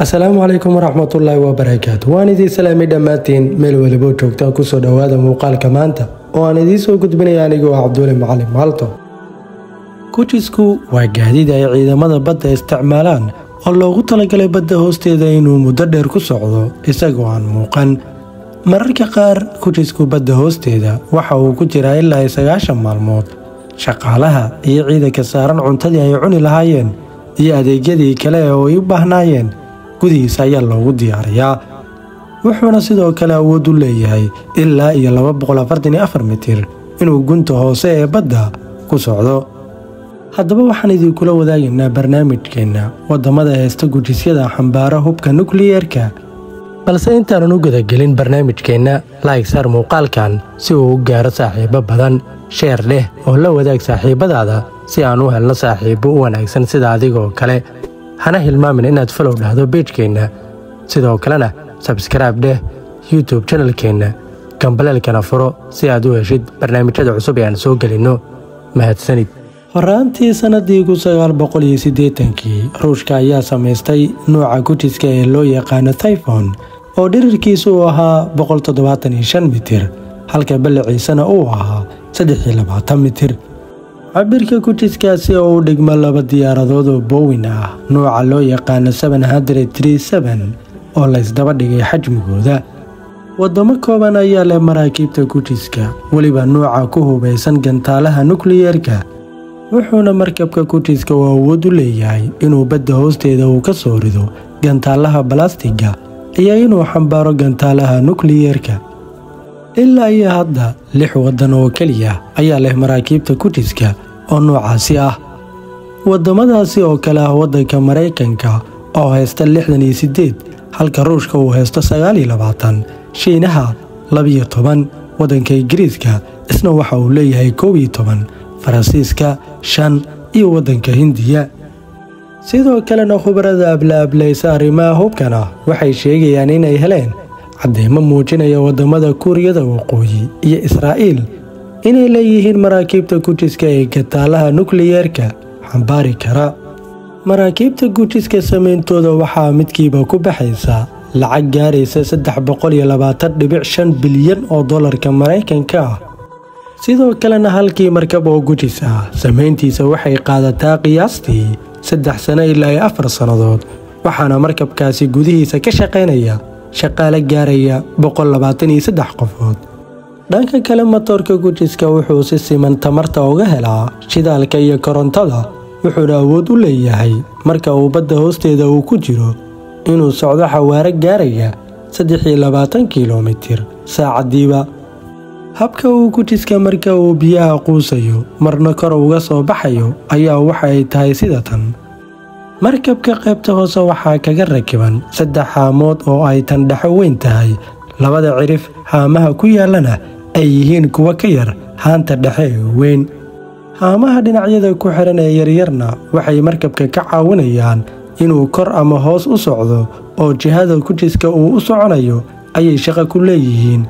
Asalaamu calaykum waraxmatullaahi wabarakaatu. Waan idin salaamay dhammaantiin meel waliba joogtaan ku soo dhawaada muuqaalka maanta oo aan idiin soo gudbinaya anigoo Cabdulle Macalin Maalto. Kujisku waa gaadiid ay ciidamada badda isticmaalaan oo loogu talagalay badda hoosteeda inuu muddo dheer ku socdo isagoo aan muuqan. Mararka qaar kujisku badda hoosteeda waxa uu ku jiraa ilaa 9 maalmood. Shaqaalaha iyo ciidanka saaran cuntadii ay cuni lahaayeen iyo adeegyadii kale oo ay u baahnaayeen gudihiisa ayaa loogu diyaariyaa. Wuxuuna sidoo kale awood u leeyahay ilaa 244 mitir inuu gunta hoose ee badda ku socdo. Haddaba waxaan idinkula wadaagaynaa barnaamijkeena wadamada heesta gujisyada xambaara hubka nukliyeerka. balse intaan u gudagelin barnaamijkeena like saar muuqaalkan si uu u gaaro saaxiibo badan, share leh oo la wadaag saaxiibadaada si aan u helno saaxiibo u wanaagsan sida adigoo kale. hana hilmaamin inaad follow dhahdo page-keena, sidoo kalena subscribe dheh YouTube channel-keena, gambaleelkana furo si aad u heshid barnaamijyada cusub ee aan soo gelino. mahadsanid. Horaantii sanadii 1980 Ruushka ayaa samaystay nooca gujiska ee loo yaqaan Typhoon oo dhirirkiisu ahaa 175 mitir halka balliciisana uu ahaa 23 mitir. cabirka gujiskaasi oo u dhigma 2 diyaaradood oo Boeing ah nooca loo yaqaan 737 oo la isdaba dhigay xajmigooda. wadamo kooban ayaa leh maraakiibta gujiska, waliba nooca ku hubeysan gantaalaha nukliyeerka. wuxuuna markabka gujiska oo awood u leeyahay inuu badda hoosteeda uu ka soo rido gantaalaha balastiga iyo inuu xambaaro gantaalaha nukliyeerka. ilaa iyo hadda 6 wadan oo kaliya ayaa leh maraakiibta gujiska oo noocaasi ah. wadamadaasi oo kale ah wadanka Mareykanka oo haysta 68, halka Ruushka uu haysto 29, Shiinaha 12, wadanka Ingiriiska isna waxa uu leeyahay 11, Faransiiska 5 iyo wadanka Hindiya. sidoo kalena khubarada ablaablaysa arrimaha hubkana waxay sheegayaan inay heleen cadeymo muujinaya wadamada Kuuriyada Waqooyi iyo Israa'iil inay leeyihiin maraakiibta gujiska ee gantaalaha nukliyeerka xambaari kara. maraakiibta gujiska sameyntooda waxaa midkiiba ku baxaysa lacag gaaraysa 320.5 bilyan oo dollarka Mareykanka ah. sidoo kalena halkii markab oo gujis ah sameyntiisa waxay qaadataa qiyaastii 3 sano ilaa 4 sanadood, waxaana markabkaasi gudihiisa ka shaqeynaya shaqaale gaaraya 123 qofood. dhanka kale matoorka gujiska wuxuu si siman tamarta uga helaa shidaalka iyo korontada, wuxuuna awood u leeyahay marka uu badda hoosteeda uu ku jiro inuu socdo xawaare gaaraya 23 kiiloomitir saacadiiba. habka uu gujiska marka uu biyaha quusayo marna kor uga soo baxayo ayaa waxa ay tahay sida tan. markabka qaybta hoose waxaa kaga rakiban 3 haamood oo ay tan dhexe weyn tahay, 2 cirif haamaha ku yaalana ay yihiin kuwa ka yar haanta dhexe ee weyn. haamaha dhinacyada ku xiran ee yaryarna waxay markabka ka caawinayaan inuu kor ama hoos u socdo oo jihada gujiska uu u soconayo ayay shaqo ku leeyihiin.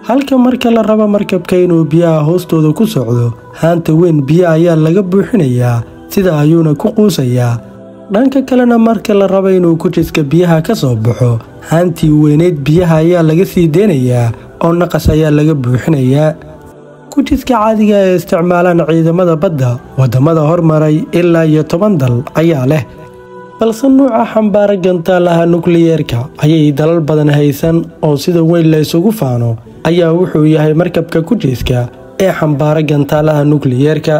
halka marka la rabo markabka inuu biyaha hoostooda ku socdo, haanta weyn biyo ayaa laga buuxinayaa sida ayuuna ku quusayaa. dhanka kalena marka la rabo inuu gujiska biyaha ka soo baxo, haantii weyneed biyaha ayaa laga sii deynayaa oo naqas ayaa laga buuxinayaa. gujiska caadiga ee isticmaalaan ciidamada badda wadamada hormaray ilaa 10 dal ayaa leh, balse nooca xambaara gantaalaha nukliyeerka ayay dalal badan haysan oo sida weyn la isugu faano ayaa wuxuu yahay markabka gujiska ee xambaara gantaalaha nukliyeerka.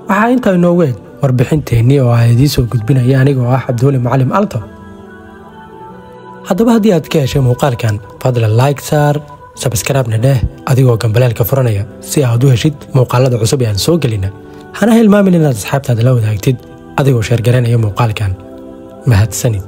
waxaa intaa inoogu eg warbixinteennii oo aan idiin soo gudbinaya anigoo ah Cabdulle Macalin Maalto. haddaba haddii aad ka heshay muuqaalkan fadlan like saar, subscribe dheh adigoo gambaleelka furanaya si aad u heshid muuqaalada cusub ee aan soo gelina. hana hilmaamin inaad asxaabtaada la wadaagtid adigoo sheer garanaya muuqaalkan. mahadsanid.